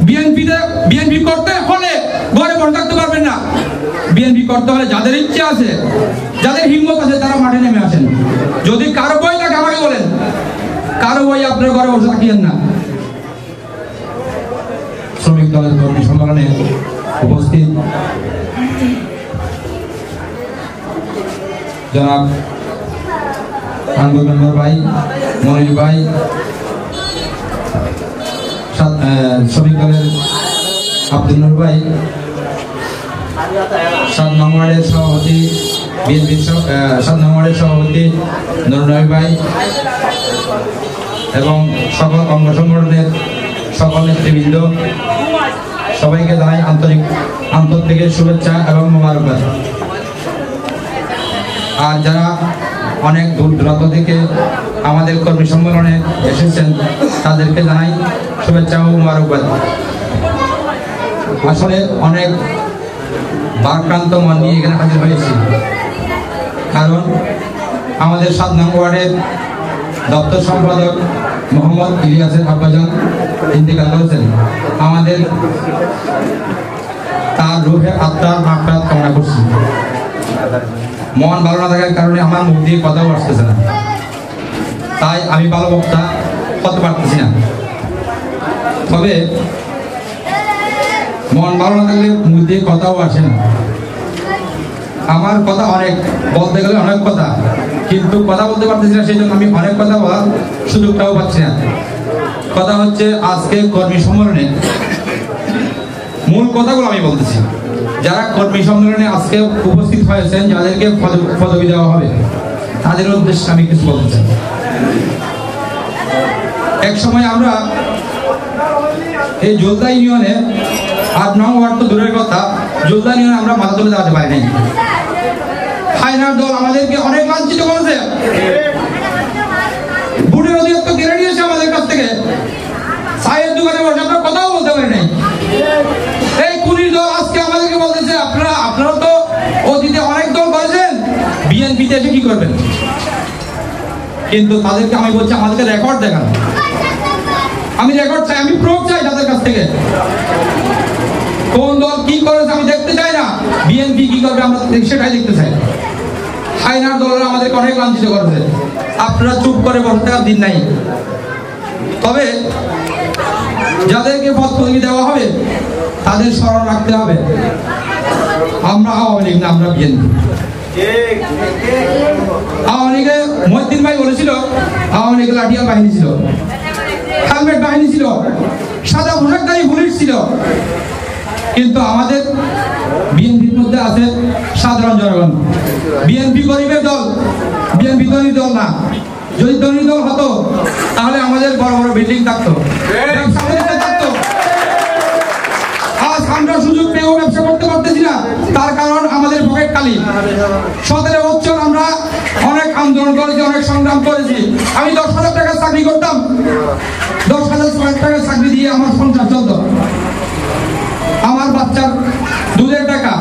BNP করতে হলে ঘরে বসে থাকতে পারবেন না। বিএনপি করতে হলে যাদের ইচ্ছা আছে, যাদের হিম্মত আছে, তারা মাঠে নেমে আসেন। যদি কারো বই থাকে আমাকে বলেন, কারো বই আপনার ঘরে বসে থাকিয়েন না। শ্রমিক দলের কর্মী সম্মেলনে উপস্থিত জনাব আনবর মেম্বার ভাই, মনির ভাই, শ্রমিক দলের আব্দুল নূর ভাই, 7 নং ওয়ার্ডের সভাপতি বিএনপির 7 নং ওয়ার্ডের সভাপতি নুরুন্নবী ভাই এবং সকল অঙ্গ সংগঠনের সকল নেতৃবৃন্দ, সবাইকে জানাই আন্তর থেকে শুভেচ্ছা এবং মোবারকবাদ। আর যারা অনেক দূর দূরান্ত থেকে আমাদের কর্মী সম্মেলনে এসেছেন, তাদেরকে জানাই শুভেচ্ছা ও মোবারকবাদ। আসলে অনেক ভারাক্রান্ত মন নিয়ে এখানে হাজির হয়েছি, কারণ আমাদের 7 নং ওয়ার্ডের দপ্তর সম্পাদক মোহাম্মদ ইলিয়াসের আব্বাজান ইন্তেকাল করেছেন। আমাদের তার রূহে আত্মার মাগফিরাত কামনা করছি। মন ভালো না থাকার কারণে আমার মুখ দিয়ে কথাও আসতেছে না, তাই আমি ভালো বক্তা হতে পারতেছি না। তবে মন ভালো না থাকলে মুখ দিয়ে কথাও আসে না। আমার কথা অনেক, বলতে গেলে অনেক কথা, কিন্তু কথা বলতে পারতেছি না, সেই জন্য আমি অনেক কথা বলার সুযোগটাও পাচ্ছি না। কথা হচ্ছে, আজকে কর্মী সম্মেলনে মূল কথাগুলো আমি বলতেছি। যারা কর্মী সম্মেলনে আজকে উপস্থিত হয়েছেন, যাদেরকে পদবি দেওয়া হবে, তাদের উদ্দেশ্যে আমি কিছু বলতে চাই। এক সময় আমরা এই জোলদা ইউনিয়নে 8 নং ওয়ার্ড তো দূরের কথা, জোলদা ইউনিয়নে আমরা মাথা তুলে দাঁড়াতে পারি নাই। হায়নার দল আমাদেরকে অনেক লাঞ্ছিত করেছে, ভোটের অধিকার কেড়ে নিয়েছে আমাদের কাছ থেকে। চায়ের দোকানে বসে আমরা কথাও বলতে পারি নাই। এই পুলিশ দল আজকে আমাদেরকে বলতেছে, আপনারা তো অতীতে অনেক দল করেছেন, বিএনপিতে এসে কি করবেন? কিন্তু তাদেরকে আমি বলছি, আমাদেরকে রেকর্ড দেখান। আমি রেকর্ড চাই, আমি প্রুফ চাই তাদের কাছ থেকে। কোন দল কি করেছে আমি দেখতে চাই না, বিএনপি কি করবে আমরা সেটাই দেখতে চাই। হায়নার দলেরা আমাদেরকে অনেক লাঞ্ছিত করেছে, আপনারা চুপ করে বসে থাকার দিন নাই। তবে যাদেরকে পদবি দেওয়া হবে, তাদের স্মরণ রাখতে হবে, আমরা আওয়ামী লীগ না, আমরা বিএনপি। আওয়ামী লীগে মহিউদ্দিন ভাই বলেছিল, আওয়ামী লীগের লাঠিয়াল বাহিনী ছিল, হেলমেট বাহিনী ছিল, সাদা পোশাকধারী পুলিশ ছিল। কিন্তু আমাদের বিএনপির মধ্যে আছে সাধারণ জনগণ। বিএনপি গরিবের দল, বিএনপি ধনী দল না। যদি ধনী দল হতো, তাহলে আমাদের বড় বড় বিল্ডিং থাকতো, থাকতো। আজ আমরা সুযোগ পেয়েও ব্যবসা করতে পারতেছি না, তার কারণ আমাদের পকেট খালি। 17 বছর আমরা অনেক আন্দোলন করেছি, অনেক সংগ্রাম করেছি। আমি 10,000 টাকা চাকরি করতাম, 10,000 টাকা চাকরি দিয়ে আমার সংসার চলত। আমার বাচ্চার দুধের টাকা,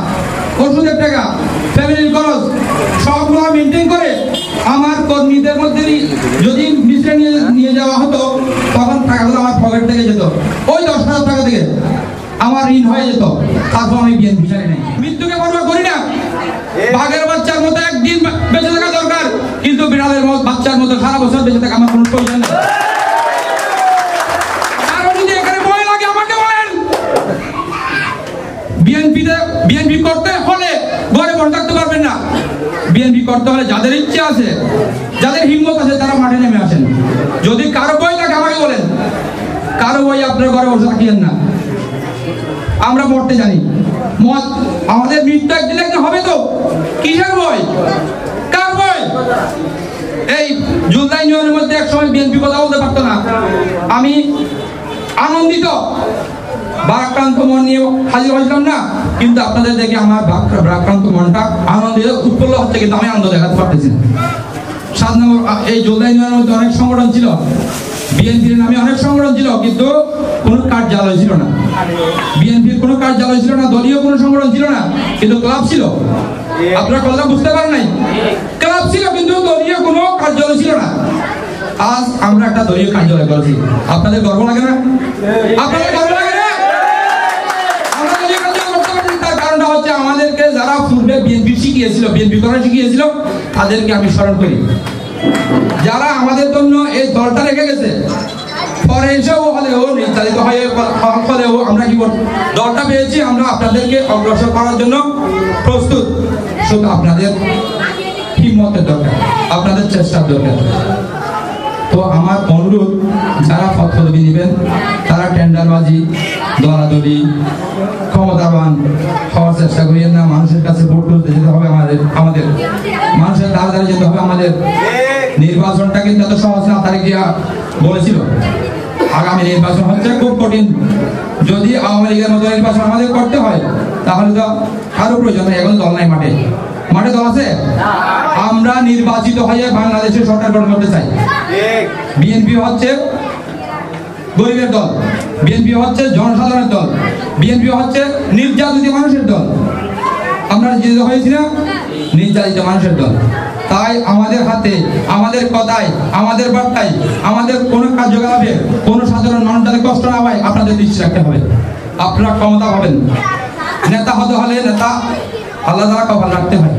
ওষুধের টাকা, ফ্যামিলির খরচ সবগুলো মেনটেন করে আমার কর্মীদের মধ্যে যদি মিশে নিয়ে যাওয়া হতো, তখন টাকাগুলো আমার পকেট থেকে যেত। ওই 10,000 টাকা থেকে আমার ঋণ হয়ে যেত। তারপর আমি বিএনপি চাই নাই, মৃত্যুকে পরোয়া করি না। বাঘের বাচ্চার মতো একদিন বেঁচে থাকা দরকার, কিন্তু বিড়ালের বাচ্চার মতো সারা বছর বেঁচে থাকা আমার কোনো প্রয়োজন নেই। বিএনপি করতে হলে ঘরে বসে থাকতে পারবেন না। বিএনপি করতে হলে যাদের ইচ্ছা আছে, যাদের হিম্মত আছে, তারা মাঠে নেমে আসেন। যদি কারো বই থাকে আমাকে বলেন, কারো বই আপনার ঘরে বসে থাকিয়েন না। আমরা পড়তে জানি, আমাদের মৃত্যু একদিন একদিন হবে। তো কিসের বই, কার বই? এই জুলাই ইউনিয়নের মধ্যে এক সময় বিএনপি কথা বলতে পারতো না। আমি আনন্দিত, ভারাক্রান্ত মন নিয়ে হাজির হয়েছিলাম না, কিন্তু আপনাদের দেখে আমার ভারাক্রান্ত মনটা আনন্দিত উৎফুল্ল হচ্ছে, কিন্তু আমি আনন্দ দেখাতে পারতেছি না। 7 নম্বর এই জুলাই ইউনিয়নের মধ্যে অনেক সংগঠন ছিল, বিএনপির নামে অনেক সংগঠন ছিল, কিন্তু কোনো কার্যালয় ছিল না। বিএনপির কোনো কার্যালয় ছিল না, দলীয় কোনো সংগঠন ছিল না, কিন্তু ক্লাব ছিল। আপনারা কথা বুঝতে পারেন নাই? ক্লাব ছিল, কিন্তু দলীয় কোনো কার্যালয় ছিল না। আজ আমরা একটা দলীয় কার্যালয় করেছি। আপনাদের গর্ব লাগে না? আপনাদের গর্ব লাগে না? শিখিয়েছিল, বিএনপি করা শিখিয়েছিল, তাদেরকে আমি স্মরণ করি। যারা আমাদের জন্য এই দলটা রেখে গেছে, পরে এসেও হলেও নির্যাতিত হলেও আমরা কি দলটা পেয়েছি, আমরা আপনাদেরকে অগ্রসর করার জন্য প্রস্তুত। শুধু আপনাদের হিম্মতের দরকার, আপনাদের চেষ্টার দরকার। তো আমার অনুরোধ, যারা পদপদবি নেবেন তারা টেন্ডারবাজি, দলাদলি, ক্ষমতাবান হওয়ার চেষ্টা করিয়েন না। মানুষের কাছে ভোট তুলতে যেতে হবে, আমাদের মানুষের দ্বারা যেতে হবে। আমাদের নির্বাচনটা কিন্তু এত সহজ না। তারিখ বলেছিল আগামী নির্বাচন হচ্ছে খুব কঠিন। যদি আওয়ামী লীগের মতো নির্বাচন আমাদের করতে হয়, তাহলে তো কারো প্রয়োজন নেই। এখন দল নাই মাঠে, মাঠে দল আছে। আমরা নির্বাচিত হয়ে বাংলাদেশের সরকার গঠন করতে চাই। বিএনপি হচ্ছে গরিবের দল, বিএনপি হচ্ছে জনসাধারণের দল, বিএনপি হচ্ছে নির্যাতিত মানুষের দল। আমরা জিতে হয়েছি না, নির্যাতিত মানুষের দল। তাই আমাদের হাতে, আমাদের কথায়, আমাদের বার্তায়, আমাদের কোনো কার্যকলাপে কোনো সাধারণ মানুষ যাতে কষ্ট না হয় আপনাদের দৃষ্টি রাখতে হবে। আপনারা ক্ষমতা পাবেন, নেতা হতে হলে নেতা আল্লাহ তাআলা কপাল রাখতে হয়।